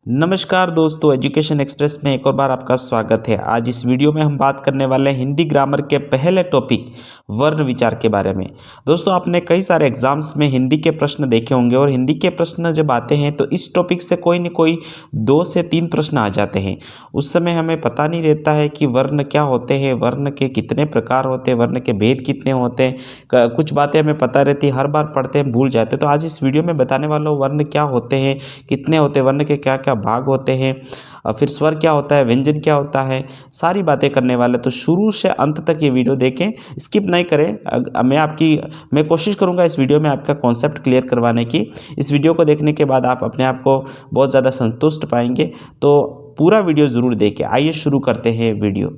नमस्कार दोस्तों, education express में एक और बार आपका स्वागत है। आज इस वीडियो में हम बात करने वाले हैं हिंदी ग्रामर के पहले टॉपिक वर्ण विचार के बारे में। दोस्तों, आपने कई सारे एग्जाम्स में हिंदी के प्रश्न देखे होंगे और हिंदी के प्रश्न जब आते हैं तो इस टॉपिक से कोई न कोई 2 से 3 प्रश्न आ जाते हैं। उस समय हमें पता नहीं रहता है कि वर्ण क्या होते हैं, वर्ण के कितने प्रकार होते हैं, वर्ण के भेद कितने होते हैं। कुछ बातें हमें पता रहती है, हर बार पढ़ते हैं भूल जाते हैं। तो आज इस वीडियो में बताने वाला हूँ वर्ण क्या होते हैं, कितने होते हैं, वर्ण के क्या क्या भाग होते हैं, फिर स्वर क्या होता है, व्यंजन क्या होता है, सारी बातें करने वाले। तो शुरू से अंत तक ये वीडियो देखें, स्किप नहीं करें। मैं कोशिश करूंगा इस वीडियो में आपका कॉन्सेप्ट क्लियर करवाने की। इस वीडियो को देखने के बाद आप अपने आप को बहुत ज़्यादा संतुष्ट पाएंगे। तो पूरा वीडियो ज़रूर देखें। आइए शुरू करते हैं वीडियो।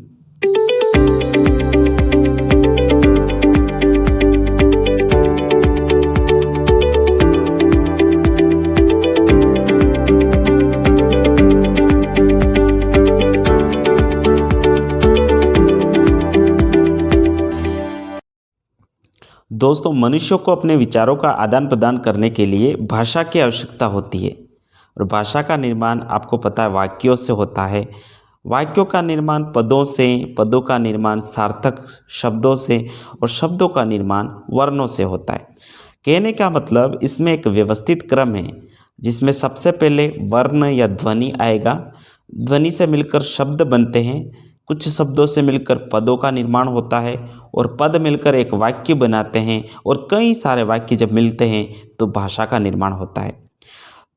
दोस्तों, मनुष्यों को अपने विचारों का आदान प्रदान करने के लिए भाषा की आवश्यकता होती है। और भाषा का निर्माण आपको पता है वाक्यों से होता है। वाक्यों का निर्माण पदों से, पदों का निर्माण सार्थक शब्दों से और शब्दों का निर्माण वर्णों से होता है। कहने का मतलब इसमें एक व्यवस्थित क्रम है जिसमें सबसे पहले वर्ण या ध्वनि आएगा। ध्वनि से मिलकर शब्द बनते हैं। कुछ शब्दों से मिलकर पदों का निर्माण होता है और पद मिलकर एक वाक्य बनाते हैं और कई सारे वाक्य जब मिलते हैं तो भाषा का निर्माण होता है।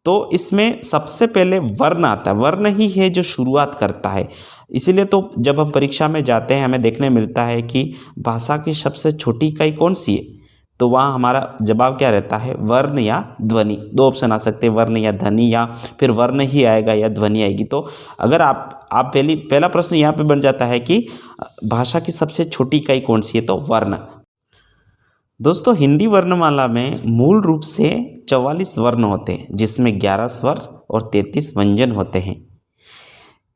तो इसमें सबसे पहले वर्ण आता है। वर्ण ही है जो शुरुआत करता है। इसीलिए तो जब हम परीक्षा में जाते हैं हमें देखने मिलता है कि भाषा की सबसे छोटी इकाई कौन सी है, तो वहाँ हमारा जवाब क्या रहता है, वर्ण या ध्वनि। 2 ऑप्शन आ सकते हैं, वर्ण या ध्वनि, या फिर वर्ण ही आएगा या ध्वनि आएगी। तो अगर आप पहला प्रश्न यहाँ पे बन जाता है कि भाषा की सबसे छोटी इकाई कौन सी है, तो वर्ण। दोस्तों, हिंदी वर्णमाला में मूल रूप से 44 वर्ण होते हैं जिसमें 11 स्वर और 33 व्यंजन होते हैं।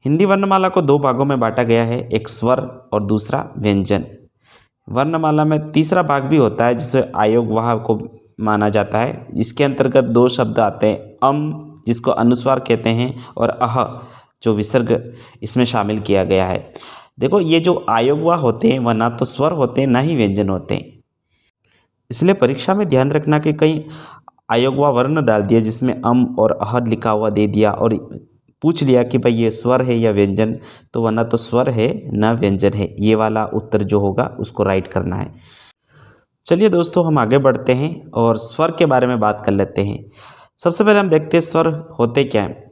हिंदी वर्णमाला को 2 भागों में बांटा गया है, एक स्वर और दूसरा व्यंजन। वर्णमाला में तीसरा भाग भी होता है जिसे आयोगवाह को माना जाता है। इसके अंतर्गत 2 शब्द आते हैं, जिसको अनुस्वार कहते हैं, और अह जो विसर्ग इसमें शामिल किया गया है। देखो, ये जो आयोगवाह होते हैं वह ना तो स्वर होते हैं ना ही व्यंजन होते हैं। इसलिए परीक्षा में ध्यान रखना कि कहीं आयोगवाह वर्ण डाल दिया जिसमें और अह लिखा हुआ दे दिया और पूछ लिया कि भाई ये स्वर है या व्यंजन, तो वह ना तो स्वर है ना व्यंजन है। ये वाला उत्तर जो होगा उसको राइट करना है। चलिए दोस्तों, हम आगे बढ़ते हैं और स्वर के बारे में बात कर लेते हैं। सबसे पहले हम देखते हैं स्वर होते क्या हैं।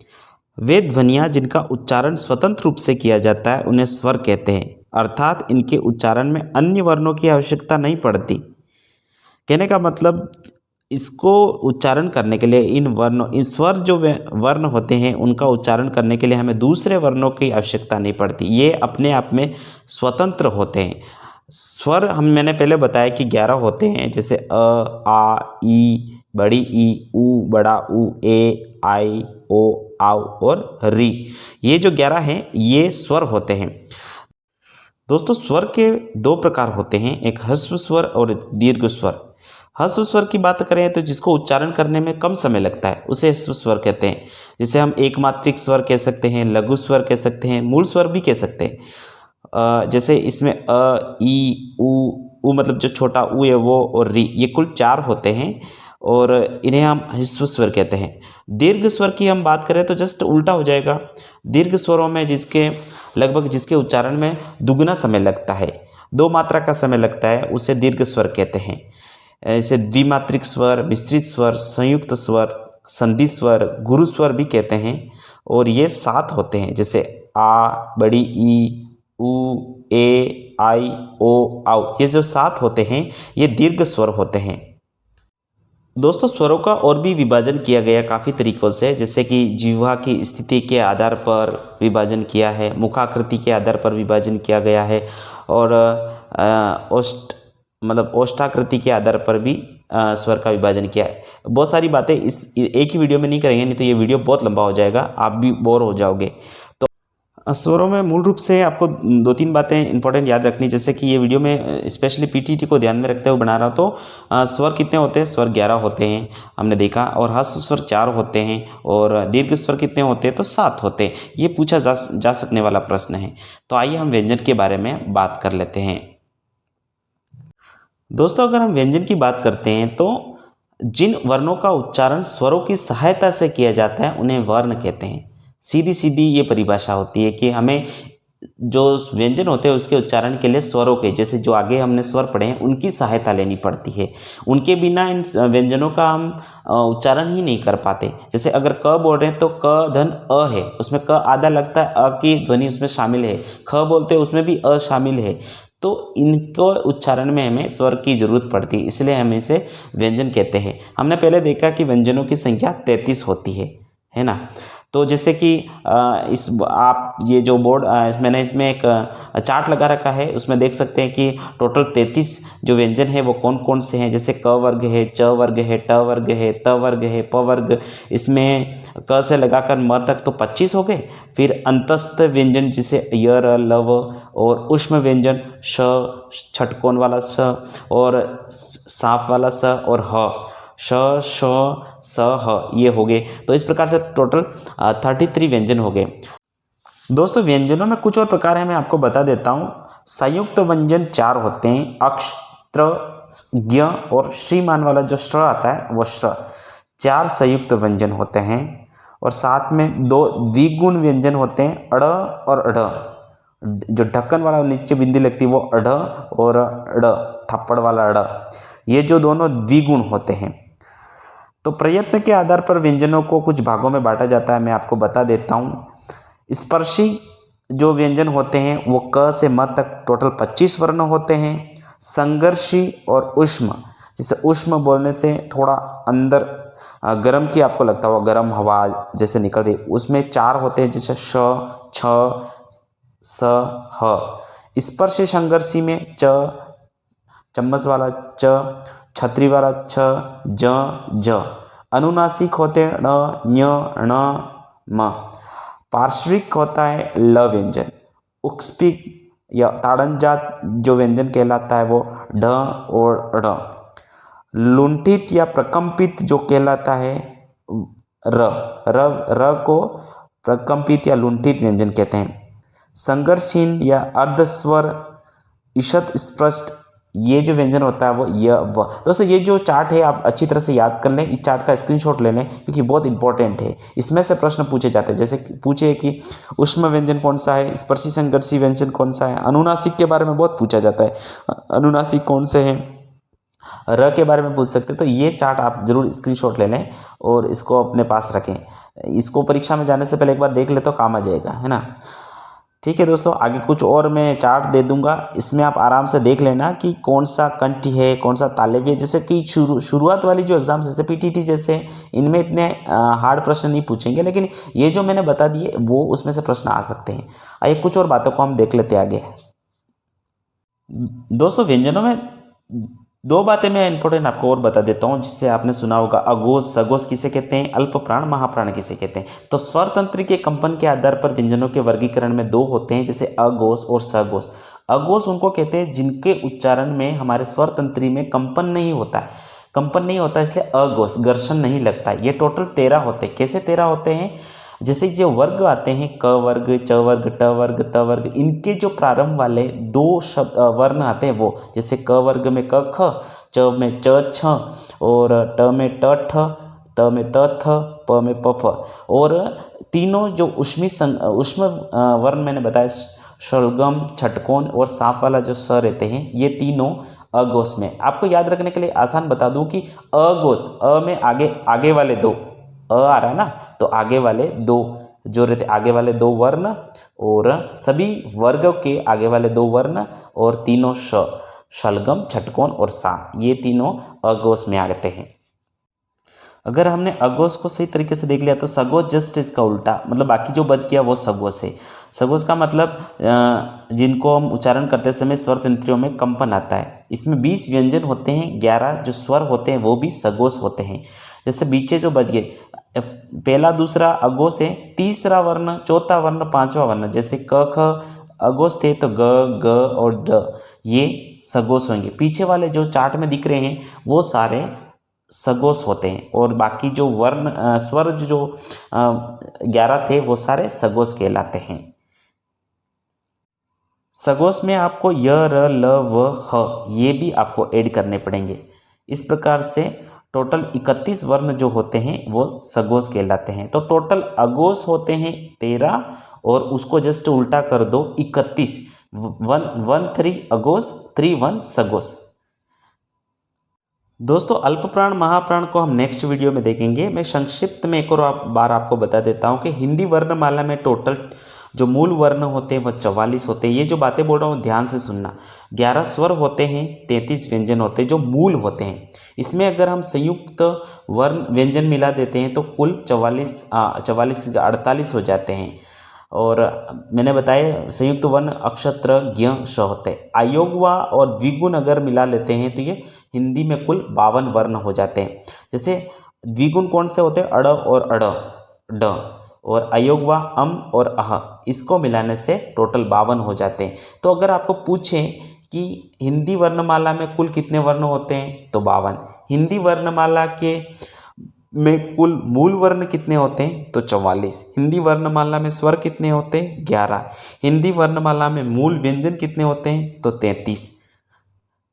वे ध्वनियाँ जिनका उच्चारण स्वतंत्र रूप से किया जाता है उन्हें स्वर कहते हैं, अर्थात इनके उच्चारण में अन्य वर्णों की आवश्यकता नहीं पड़ती। कहने का मतलब, इसको उच्चारण करने के लिए इन स्वर जो वर्ण होते हैं उनका उच्चारण करने के लिए हमें दूसरे वर्णों की आवश्यकता नहीं पड़ती। ये अपने आप में स्वतंत्र होते हैं। स्वर मैंने पहले बताया कि 11 होते हैं, जैसे अ, आ, ई, बड़ी ई, ऊ, बड़ा ऊ, ए, आई, ओ, आव और री। ये जो 11 हैं ये स्वर होते हैं। दोस्तों, स्वर के 2 प्रकार होते हैं, एक ह्रस्व स्वर और दीर्घ स्वर। ह्रस्व स्वर की बात करें तो जिसको उच्चारण करने में कम समय लगता है उसे ह्रस्व स्वर कहते हैं। जिसे हम एक मात्रिक स्वर कह सकते हैं, लघु स्वर कह सकते हैं, मूल स्वर भी कह सकते हैं। जैसे इसमें अ, ई, ऊ मतलब जो छोटा ऊ है वो, और री, ये कुल 4 होते हैं और इन्हें हम ह्रस्व स्वर कहते हैं। दीर्घ स्वर की हम बात करें तो जस्ट उल्टा हो जाएगा। दीर्घ स्वरों में जिसके उच्चारण में दुगना समय लगता है, 2 मात्रा का समय लगता है, उसे दीर्घ स्वर कहते हैं। इसे द्विमात्रिक स्वर, मिश्रित स्वर, संयुक्त स्वर, संधि स्वर, गुरु स्वर भी कहते हैं। और ये 7 होते हैं, जैसे आ, बड़ी ई, ऊ, ए, आई, ओ, आउ। ये जो 7 होते हैं ये दीर्घ स्वर होते हैं। दोस्तों, स्वरों का और भी विभाजन किया गया काफ़ी तरीक़ों से, जैसे कि जिह्वा की स्थिति के आधार पर विभाजन किया है, मुखाकृति के आधार पर विभाजन किया गया है, और ओष्ठाकृति के आधार पर भी स्वर का विभाजन किया है। बहुत सारी बातें इस एक ही वीडियो में नहीं करेंगे, नहीं तो ये वीडियो बहुत लंबा हो जाएगा, आप भी बोर हो जाओगे। स्वरों में मूल रूप से आपको दो तीन बातें इंपॉर्टेंट याद रखनी, जैसे कि ये वीडियो में स्पेशली पीटीटी को ध्यान में रखते हुए बना रहा हूँ। तो स्वर कितने होते हैं? स्वर 11 होते हैं हमने देखा, और ह्रस्व स्वर 4 होते हैं, और दीर्घ स्वर कितने होते हैं? तो 7 होते हैं। ये पूछा जा सकने वाला प्रश्न है। तो आइए हम व्यंजन के बारे में बात कर लेते हैं। दोस्तों, अगर हम व्यंजन की बात करते हैं तो जिन वर्णों का उच्चारण स्वरों की सहायता से किया जाता है उन्हें वर्ण कहते हैं। सीधी सीधी ये परिभाषा होती है कि हमें जो व्यंजन होते हैं उसके उच्चारण के लिए स्वरों के, जैसे जो आगे हमने स्वर पढ़े हैं, उनकी सहायता लेनी पड़ती है। उनके बिना इन व्यंजनों का हम उच्चारण ही नहीं कर पाते। जैसे अगर क बोल रहे हैं तो क धन अ है, उसमें क आधा लगता है, अ की ध्वनि उसमें शामिल है। ख बोलते हैं उसमें भी अ शामिल है। तो इनको उच्चारण में हमें स्वर की जरूरत पड़ती है, इसलिए हम इसे व्यंजन कहते हैं। हमने पहले देखा कि व्यंजनों की संख्या 33 होती है ना। तो जैसे कि इस आप ये जो बोर्ड मैंने इसमें एक चार्ट लगा रखा है, उसमें देख सकते हैं कि टोटल 33 जो व्यंजन है वो कौन कौन से हैं। जैसे क वर्ग है, च वर्ग है, ट वर्ग है, त वर्ग है, प वर्ग, इसमें क से लगाकर म तक तो 25 हो गए। फिर अंतस्थ व्यंजन जिसे य र लव, और उष्म व्यंजन श, छटकोन वाला स, और सांप वाला स, और ह, श, श, स, ह, ये हो गए। तो इस प्रकार से टोटल 33 व्यंजन हो गए। दोस्तों, व्यंजनों में कुछ और प्रकार है, मैं आपको बता देता हूँ। संयुक्त व्यंजन 4 होते हैं, अक्ष, त्र, ज्ञ और श्रीमान वाला जो श्र आता है वो श्र। 4 संयुक्त व्यंजन होते हैं, और साथ में 2 द्विगुण व्यंजन होते हैं, अड़ और अढ़। जो ढक्कन वाला नीचे बिंदी लगती है वो अढ़, और अड़ थप्पड़ वाला अड़, ये जो दोनों द्विगुण होते हैं। तो प्रयत्न के आधार पर व्यंजनों को कुछ भागों में बांटा जाता है, मैं आपको बता देता हूँ। स्पर्शी जो व्यंजन होते हैं वो क से म तक टोटल 25 वर्ण होते हैं। संघर्षी और उष्म, जैसे उष्म बोलने से थोड़ा अंदर गर्म की आपको लगता होगा, गर्म हवा जैसे निकल रही, उसमें 4 होते हैं, जैसे श, छ, स, ह। स्पर्शी संघर्षी में च, चम्मच वाला च, छतरी वाला छ, ज, ज। अनुनासिक होते हैं ण, ञ, ण, म। पार्श्विक होता है ल व्यंजन। उक्स्पिक या ताड़नजात जो व्यंजन कहलाता है वो ढ और ढ़। लुंठित या प्रकंपित जो कहलाता है र, र को प्रकंपित या लुंठित व्यंजन कहते हैं। संघर्षहीन या अर्धस्वर, ईषत् स्पष्ट, ये जो व्यंजन होता है वो य व। दोस्तों, ये जो चार्ट है आप अच्छी तरह से याद कर लें, इस चार्ट का स्क्रीनशॉट ले लें, क्योंकि बहुत इंपॉर्टेंट है। इसमें से प्रश्न पूछे जाते हैं, जैसे पूछे कि उष्म व्यंजन कौन सा है, स्पर्शी संघर्षी व्यंजन कौन सा है। अनुनासिक के बारे में बहुत पूछा जाता है, अनुनासिक कौन से हैं। र के बारे में पूछ सकते हैं। तो ये चार्ट आप जरूर स्क्रीनशॉट ले लें और इसको अपने पास रखें। इसको परीक्षा में जाने से पहले एक बार देख ले तो काम आ जाएगा, है ना। ठीक है दोस्तों, आगे कुछ और मैं चार्ट दे दूंगा, इसमें आप आराम से देख लेना कि कौन सा कंठ है, कौन सा तालव्य है। जैसे कि शुरुआत वाली जो एग्जाम्स जैसे पीटीटी जैसे, इनमें इतने हार्ड प्रश्न नहीं पूछेंगे, लेकिन ये जो मैंने बता दिए वो उसमें से प्रश्न आ सकते हैं। आइए कुछ और बातों को हम देख लेते हैं आगे। दोस्तों, व्यंजनों में 2 बातें मैं इंपॉर्टेंट आपको और बता देता हूँ, जिससे आपने सुना होगा। अघोष, सघोष किसे कहते हैं, अल्प प्राण, महाप्राण किसे कहते हैं। तो स्वर तंत्र के कंपन के आधार पर व्यंजनों के वर्गीकरण में 2 होते हैं, जैसे अघोष और सघोष। अघोष उनको कहते हैं जिनके उच्चारण में हमारे स्वर तंत्री में कंपन नहीं होता, कंपन नहीं होता, इसलिए अघोष, घर्षण नहीं लगता। ये टोटल 13 होते हैं। कैसे 13 होते हैं? जैसे जो वर्ग आते हैं, क वर्ग, च वर्ग, ट वर्ग, त वर्ग, इनके जो प्रारंभ वाले 2 वर्ण आते हैं वो, जैसे क वर्ग में क ख, च में च छ, और ट में ट ठ, त में त थ, प में प फ। और तीनों जो उष्म वर्ण मैंने बताया, शलगम, छटकोन और सांप वाला जो स रहते हैं, ये तीनों अघोष में। आपको याद रखने के लिए आसान बता दूं कि अघोष, अ में आगे वाले 2 अ आ रहा है ना, तो आगे वाले 2 जो रहते, आगे वाले 2 वर्ण, और सभी वर्गों के आगे वाले 2 वर्ण, और तीनों श, शलगम, छटकोन और सांप, ये तीनों अघोष में आते हैं। अगर हमने अघोष को सही तरीके से देख लिया तो सघोष जस्ट इसका उल्टा, मतलब बाकी जो बच गया वो सघोष है। सघोष का मतलब जिनको हम उच्चारण करते समय स्वर तंत्रियों में कंपन आता है। इसमें 20 व्यंजन होते हैं, 11 जो स्वर होते हैं वो भी सघोष होते हैं। जैसे बीचे जो बच गए, पहला दूसरा अगोस है, तीसरा वर्ण, चौथा वर्ण, पांचवा वर्ण, जैसे क ख अगोस थे तो ग ग और ड, ये सगोस होंगे। पीछे वाले जो चार्ट में दिख रहे हैं वो सारे सगोस होते हैं, और बाकी जो वर्ण स्वर जो 11 थे वो सारे सगोस कहलाते हैं। सगोस में आपको य र ल व ह ये भी आपको ऐड करने पड़ेंगे। इस प्रकार से टोटल 31 वर्ण जो होते हैं वो सगोस कहलाते हैं। तो टोटल अगोस होते हैं 13, और उसको जस्ट उल्टा कर दो 31, 1 3 अगोस 3 1 सगोस। दोस्तों अल्प प्राण महाप्राण को हम नेक्स्ट वीडियो में देखेंगे। मैं संक्षिप्त में एक और बार आपको बता देता हूँ कि हिंदी वर्णमाला में टोटल जो मूल वर्ण होते हैं वह 44 होते हैं। ये जो बातें बोल रहा हूँ ध्यान से सुनना। 11 स्वर होते हैं, 33 व्यंजन होते हैं जो मूल होते हैं। इसमें अगर हम संयुक्त वर्ण व्यंजन मिला देते हैं तो कुल 48 हो जाते हैं। और मैंने बताया संयुक्त वर्ण अक्षत्र ज्ञ श होते हैं। अयोगवा और द्विगुण अगर मिला लेते हैं तो ये हिंदी में कुल 52 वर्ण हो जाते हैं। जैसे द्विगुण कौन से होते हैं? अड़ और अड़, ड, और अयोगवा अम और अह, इसको मिलाने से टोटल 52 हो जाते हैं। तो अगर आपको पूछें कि हिंदी वर्णमाला में कुल कितने वर्ण होते हैं तो 52। हिंदी वर्णमाला के में कुल मूल वर्ण कितने होते हैं तो 44। हिंदी वर्णमाला में स्वर कितने होते हैं? 11। हिंदी वर्णमाला में मूल व्यंजन कितने होते हैं तो 33।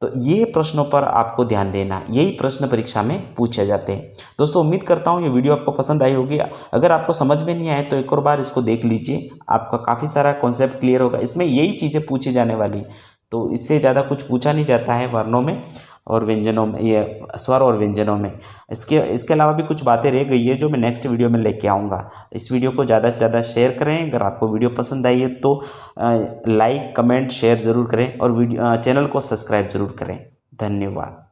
तो ये प्रश्नों पर आपको ध्यान देना, यही प्रश्न परीक्षा में पूछे जाते हैं। दोस्तों उम्मीद करता हूँ ये वीडियो आपको पसंद आई होगी। अगर आपको समझ में नहीं आए तो एक और बार इसको देख लीजिए, आपका काफ़ी सारा कॉन्सेप्ट क्लियर होगा। इसमें यही चीज़ें पूछी जाने वाली, तो इससे ज़्यादा कुछ पूछा नहीं जाता है वर्णों में और व्यंजनों में, ये स्वर और व्यंजनों में। इसके अलावा भी कुछ बातें रह गई है जो मैं नेक्स्ट वीडियो में लेके आऊँगा। इस वीडियो को ज़्यादा से ज़्यादा शेयर करें। अगर आपको वीडियो पसंद आई है तो लाइक कमेंट शेयर ज़रूर करें, और चैनल को सब्सक्राइब ज़रूर करें। धन्यवाद।